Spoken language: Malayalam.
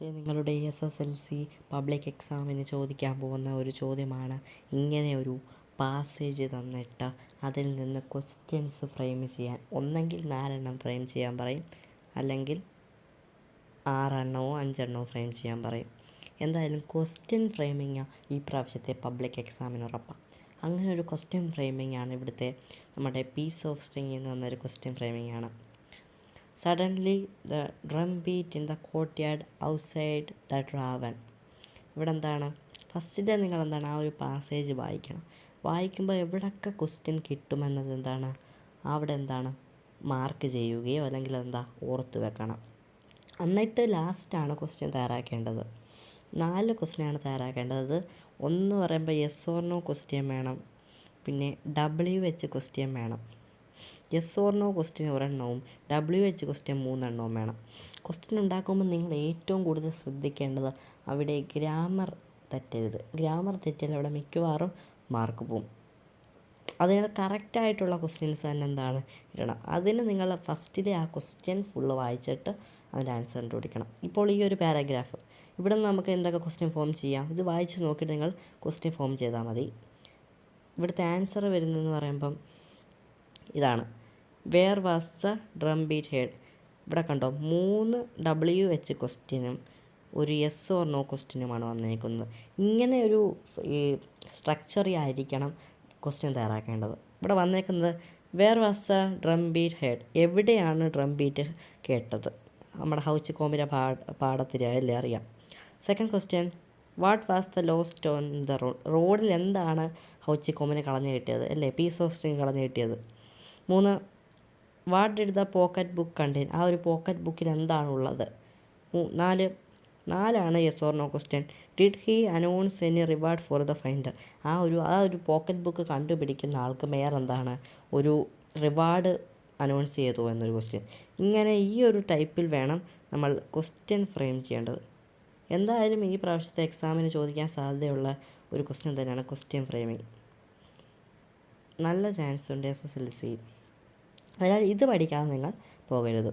ഇത് നിങ്ങളുടെ SSLC പബ്ലിക് എക്സാമിന് ചോദിക്കാൻ പോകുന്ന ഒരു ചോദ്യമാണ്. ഇങ്ങനെ ഒരു പാസേജ് തന്നിട്ട് അതിൽ നിന്ന് ക്വസ്റ്റ്യൻസ് ഫ്രെയിം ചെയ്യാൻ ഒന്നെങ്കിൽ 4 ഫ്രെയിം ചെയ്യാൻ പറയും, അല്ലെങ്കിൽ 6 5 ഫ്രെയിം ചെയ്യാൻ പറയും. എന്തായാലും ക്വസ്റ്റ്യൻ ഫ്രെയിമിങ് ഈ പ്രാവശ്യത്തെ പബ്ലിക് എക്സാമിന് ഉറപ്പാണ്. അങ്ങനെ ഒരു ക്വസ്റ്റ്യൻ ഫ്രെയിമിംഗ് ആണ് ഇവിടുത്തെ നമ്മുടെ പീസ് ഓഫ് സ്ട്രിങ് എന്ന് പറഞ്ഞൊരു ക്വസ്റ്റ്യൻ ഫ്രെയിമിംഗ് ആണ്. Suddenly the drum beat in the courtyard outside the ഡ്രാവൻ. ഇവിടെ എന്താണ്, ഫസ്റ്റിലെ നിങ്ങൾ എന്താണ് ആ ഒരു പാസേജ് വായിക്കണം. വായിക്കുമ്പോൾ എവിടെയൊക്കെ ക്വസ്റ്റ്യൻ കിട്ടുമെന്നത് എന്താണ് അവിടെ എന്താണ് മാർക്ക് ചെയ്യുകയോ അല്ലെങ്കിൽ എന്താ ഓർത്ത് വെക്കണം. എന്നിട്ട് ലാസ്റ്റാണ് ക്വസ്റ്റ്യൻ തയ്യാറാക്കേണ്ടത്. 4 ക്വസ്റ്റ്യനാണ് തയ്യാറാക്കേണ്ടത്. ഒന്ന് പറയുമ്പോൾ യെസ് ഓർ നോ ക്വസ്റ്റ്യൻ വേണം, പിന്നെ WH ക്വസ്റ്റ്യൻ വേണം. യെസ് ഓർ നോ ക്വസ്റ്റ്യൻ ഒരെണ്ണവും WH ക്വസ്റ്റ്യൻ 3 വേണം. ക്വസ്റ്റ്യൻ ഉണ്ടാക്കുമ്പോൾ നിങ്ങൾ ഏറ്റവും കൂടുതൽ ശ്രദ്ധിക്കേണ്ടത് അവിടെ ഗ്രാമർ തെറ്റരുത്. ഗ്രാമർ തെറ്റിയാൽ അവിടെ മിക്കവാറും മാർക്ക് പോവും. അതിന് കറക്റ്റായിട്ടുള്ള ക്വസ്റ്റ്യൻസ് തന്നെ എന്താണ് ഇടണം. അതിന് നിങ്ങൾ ഫസ്റ്റിലെ ആ ക്വസ്റ്റ്യൻ ഫുള്ള് വായിച്ചിട്ട് അതിൻ്റെ ആൻസർ കണ്ടുപിടിക്കണം. ഇപ്പോൾ ഈ ഒരു പാരഗ്രാഫ് ഇവിടെ നിന്ന് നമുക്ക് എന്തൊക്കെ ക്വസ്റ്റ്യൻ ഫോം ചെയ്യാം, ഇത് വായിച്ച് നോക്കിയിട്ട് നിങ്ങൾ ക്വസ്റ്റ്യൻ ഫോം ചെയ്താൽ മതി. ഇവിടുത്തെ ആൻസർ വരുന്നതെന്ന് പറയുമ്പം ഇതാണ്, where was the drum beat heard. ഇവിടെ കണ്ടോ 3 WH ക്വസ്റ്റ്യനും ഒരു യെസ് ഓർ നോ ക്വസ്റ്റ്യനുമാണ് വന്നേക്കുന്നത്. ഇങ്ങനെ ഒരു സ്ട്രക്ചറി ആയിരിക്കണം ക്വസ്റ്റ്യൻ തയ്യാറാക്കേണ്ടത്. ഇവിടെ വന്നേക്കുന്നത് where was the drum beat heard, എവിടെയാണ് ഡ്രം ബീറ്റ് കേട്ടത്. നമ്മുടെ ഹൗച്ചി കോമിൻ്റെ പാടത്തിലല്ലേ അറിയാം. Second question, what was the lost on the road, റോഡിൽ എന്താണ് ഹൗച്ചി കോമിനെ കളഞ്ഞു കിട്ടിയത് അല്ലേ, പീസ് ഓഫ് സ്ട്രിങ് കളഞ്ഞു കിട്ടിയത്. 3, what did the pocket book contain, ആ ഒരു പോക്കറ്റ് ബുക്കിൽ എന്താണുള്ളത്. 4 yes or no question, did he announce any reward for the finder, ആ ഒരു പോക്കറ്റ് ബുക്ക് കണ്ടുപിടിക്കുന്ന ആൾക്ക് എന്താണ് ഒരു റിവാർഡ് അനൗൺസ് ചെയ്തോ എന്നൊരു ക്വസ്റ്റ്യൻ. ഇങ്ങനെ ഈ ഒരു ടൈപ്പിൽ വേണം നമ്മൾ ക്വസ്റ്റ്യൻ ഫ്രെയിം ചെയ്യേണ്ടത്. എന്തായാലും ഈ പ്രാവശ്യത്തെ എക്സാമിന് ചോദിക്കാൻ സാധ്യതയുള്ള ഒരു ക്വസ്റ്റ്യൻ തന്നെയാണ് ക്വസ്റ്റ്യൻ ഫ്രെയിമിങ്. നല്ല ചാൻസ് ഉണ്ട് SSLC. അതിനാൽ ഇത് പഠിക്കാതെ നിങ്ങൾ പോകരുത്.